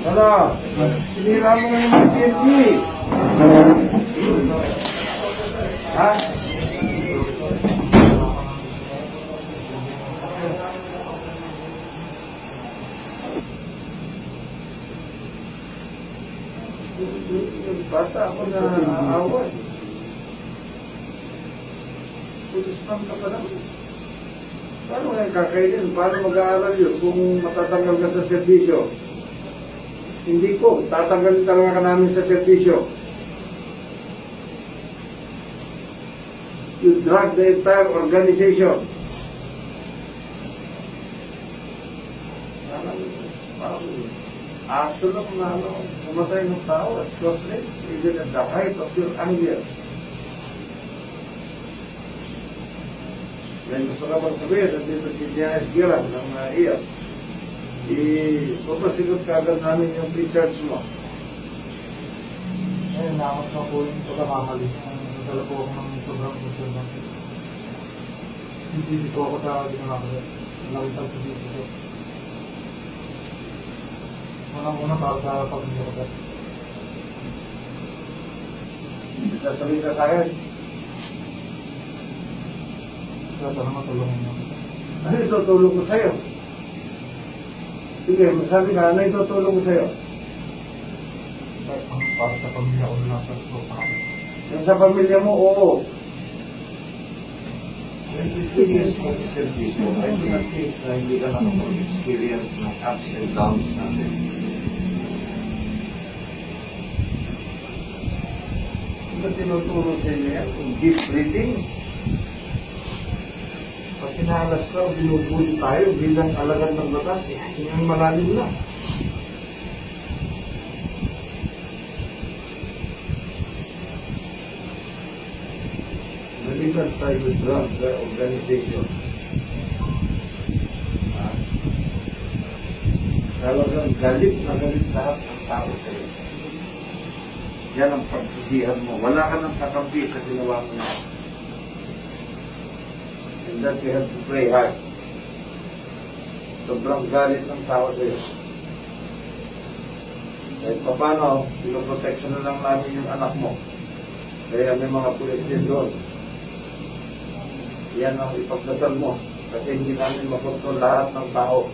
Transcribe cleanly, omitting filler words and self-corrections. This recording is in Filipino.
Ano? Sinira mo ngayon ng PNP. Ha? Bata ako na aaway. Pulis pang ka pa lang. Paano ngayon kakainin? Paano mag-aaral yun kung matatanggal ka sa serbisyo? Hindi ko. Tatanggalin talaga ka namin sa serbisyo. You drag the entire organization. Aso lang na pumatay ng tao at close range, even at the height of your anger. Yan gusto ka bang sabihin, nandito si J.S. Giran ng IAS. Ipapasigot ka agad namin yung pre-charge mo. Ayun, nakakot na po yung pagkakamali. Nagdala po ako ng sobrang gusto na. Sisisi ko ako sa ginawa ko. Nakita sa sisisi ko. Unang-una para sa pag-hindi ko. Sasabihin ka sa akin, Kaya parang matulungan mo. ano itutulong ko sa'yo? Sige, masabi ka, ano itutulong ko sa'yo? Para sa pamilya ko na lang sa akin. Yung sa pamilya mo, oo. Experience mo sa service mo, I do not think na hindi ka nakapag-experience ng ups and downs natin. Ano tinuturo sa inyo yan? Yung deep breathing? Pag pinahalas ka, binubuli tayo bilang alagad ng batas, yung malalim na. Maliban sa you drug the organization. Talagang galit na galit lahat ng tao sa iyo. Yan ang pagsisihan mo. Wala ka ng kakampi sa ginawa mo na. And that you have to pray hard. Sobrang galit ng tao sa iyo. Kahit pa paano, pinoprotection na lang namin yung anak mo. Kaya may mga pulis din doon. Yan ang ipagdasal mo. Kasi hindi namin makontrol lahat ng tao.